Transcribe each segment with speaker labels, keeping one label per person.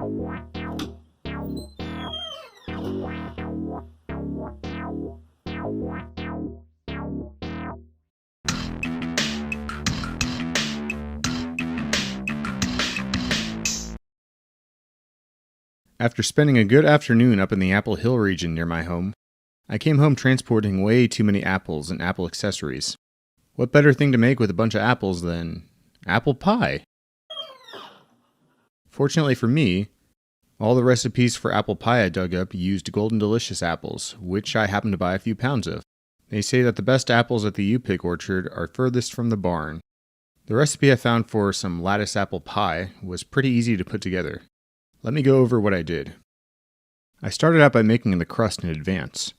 Speaker 1: After spending a good afternoon up in the Apple Hill region near my home, I came home transporting way too many apples and apple accessories. What better thing to make with a bunch of apples than apple pie? Fortunately for me, all the recipes for apple pie I dug up used Golden Delicious apples, which I happened to buy a few pounds of. They say that the best apples at the U-Pick orchard are furthest from the barn. The recipe I found for some lattice apple pie was pretty easy to put together. Let me go over what I did. I started out by making the crust in advance.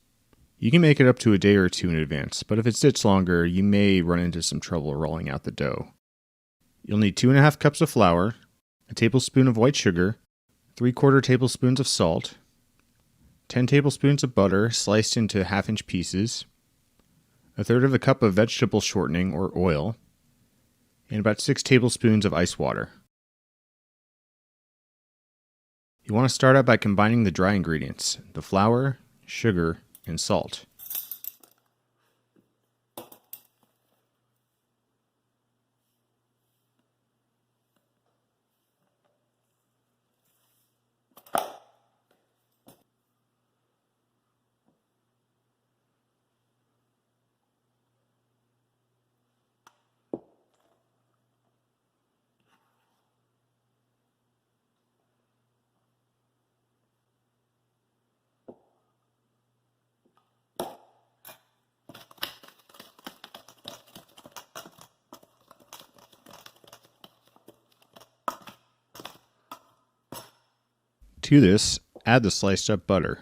Speaker 1: You can make it up to a day or two in advance, but if it sits longer, you may run into some trouble rolling out the dough. You'll need 2.5 cups of flour, a tablespoon of white sugar, 3/4 tablespoons of salt, 10 tablespoons of butter sliced into half-inch pieces, 1/3 cup of vegetable shortening or oil, and about 6 tablespoons of ice water. You want to start out by combining the dry ingredients, the flour, sugar, and salt. To this, add the sliced up butter.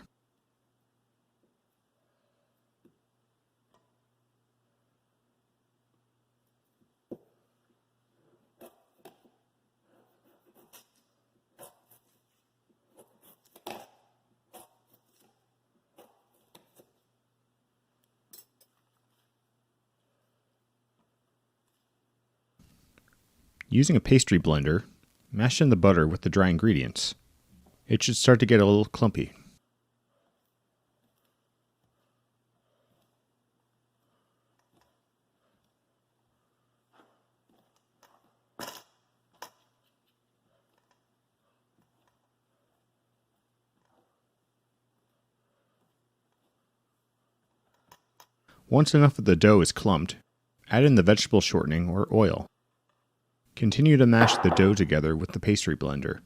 Speaker 1: Using a pastry blender, mash in the butter with the dry ingredients. It should start to get a little clumpy. Once enough of the dough is clumped, add in the vegetable shortening or oil. Continue to mash the dough together with the pastry blender.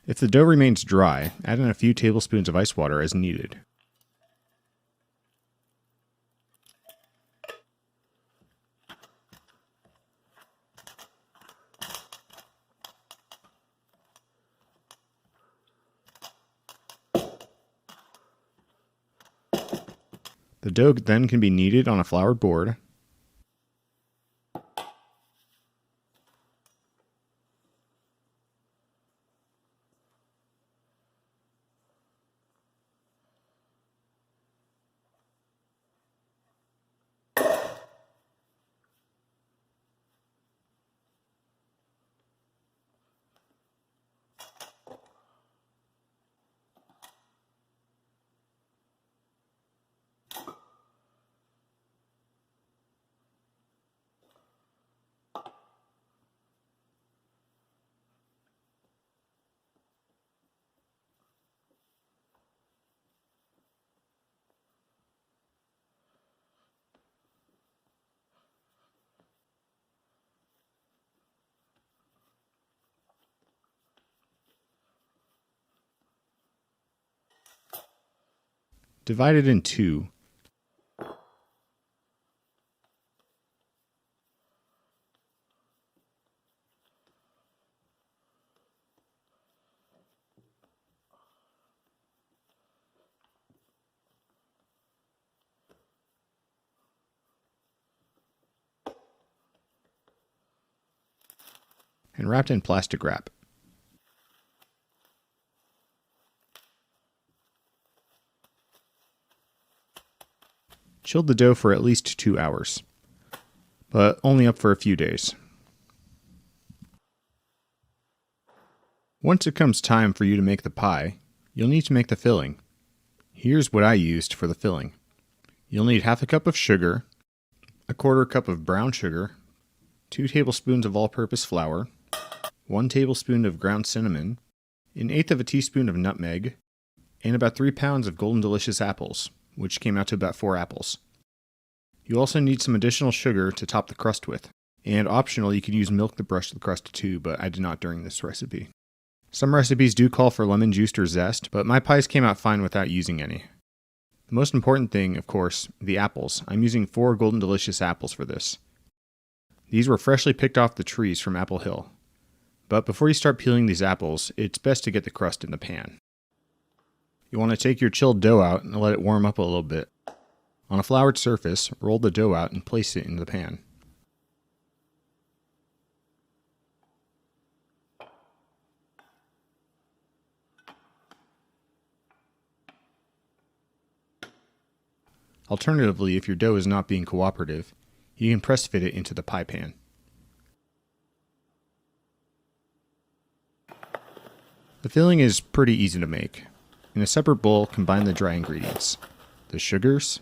Speaker 1: If the dough remains dry, add in a few tablespoons of ice water as needed. The dough then can be kneaded on a floured board. Divide it in two. and wrapped in plastic wrap. Chilled the dough for at least 2 hours, but only up for a few days. Once it comes time for you to make the pie, you'll need to make the filling. Here's what I used for the filling. You'll need half a cup of sugar, a quarter cup of brown sugar, 2 tablespoons of all-purpose flour, 1 tablespoon of ground cinnamon, an eighth of a teaspoon of nutmeg, and about 3 pounds of Golden Delicious apples, which came out to about 4 apples. You also need some additional sugar to top the crust with, and optional you can use milk to brush the crust too, but I did not during this recipe. Some recipes do call for lemon juice or zest, but my pies came out fine without using any. The most important thing, of course, the apples. I'm using 4 Golden Delicious apples for this. These were freshly picked off the trees from Apple Hill. But before you start peeling these apples, it's best to get the crust in the pan. You want to take your chilled dough out and let it warm up a little bit. On a floured surface, roll the dough out and place it in the pan. Alternatively, if your dough is not being cooperative, you can press fit it into the pie pan. The filling is pretty easy to make. In a separate bowl, combine the dry ingredients: the sugars,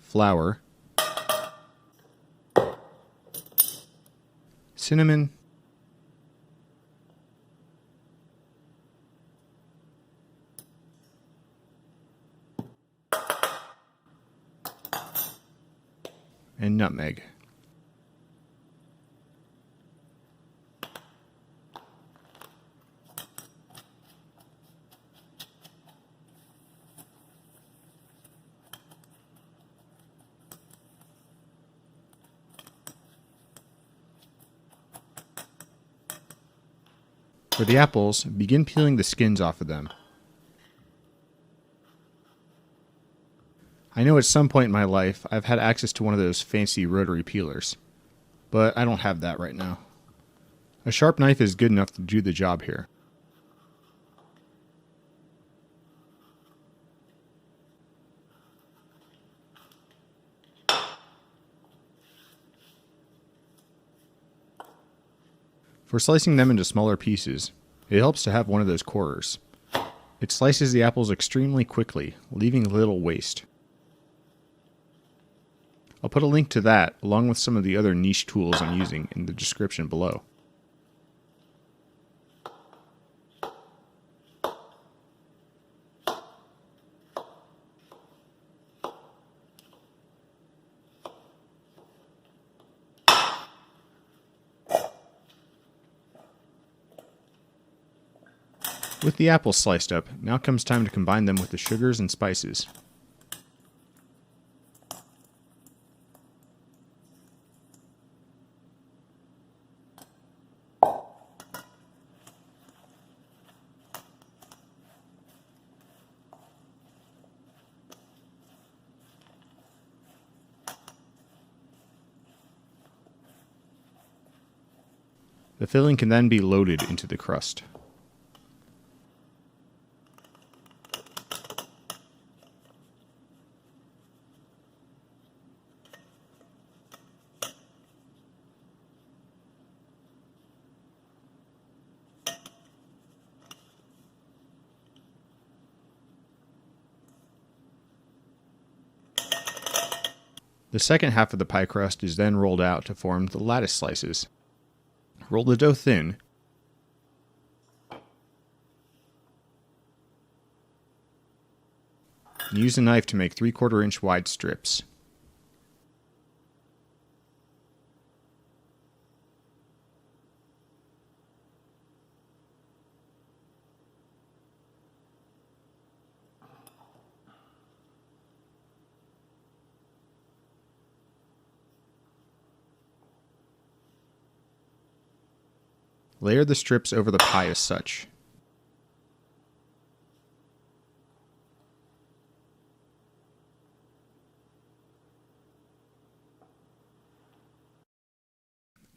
Speaker 1: flour, cinnamon, and nutmeg. For the apples, begin peeling the skins off of them. I know at some point in my life I've had access to one of those fancy rotary peelers, but I don't have that right now. A sharp knife is good enough to do the job here. For slicing them into smaller pieces, it helps to have one of those corers. It slices the apples extremely quickly, leaving little waste. I'll put a link to that, along with some of the other niche tools I'm using, in the description below. With the apples sliced up, now comes time to combine them with the sugars and spices. The filling can then be loaded into the crust. The second half of the pie crust is then rolled out to form the lattice slices. Roll the dough thin, and use a knife to make 3/4 inch wide strips. Layer the strips over the pie as such.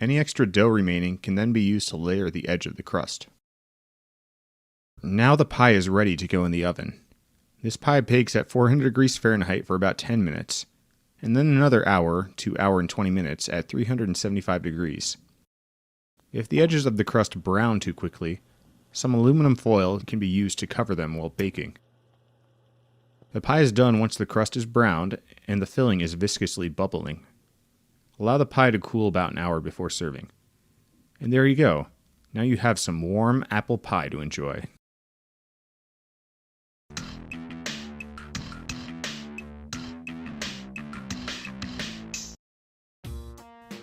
Speaker 1: Any extra dough remaining can then be used to layer the edge of the crust. Now the pie is ready to go in the oven. This pie bakes at 400 degrees Fahrenheit for about 10 minutes, and then another hour to hour and 20 minutes at 375 degrees. If the edges of the crust brown too quickly, some aluminum foil can be used to cover them while baking. The pie is done once the crust is browned and the filling is viscously bubbling. Allow the pie to cool about an hour before serving. And there you go. Now you have some warm apple pie to enjoy.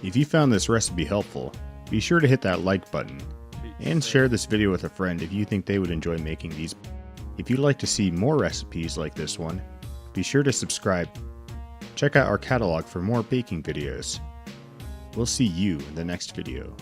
Speaker 1: If you found this recipe helpful, be sure to hit that like button and share this video with a friend if you think they would enjoy making these. If you'd like to see more recipes like this one, be sure to subscribe. Check out our catalog for more baking videos. We'll see you in the next video.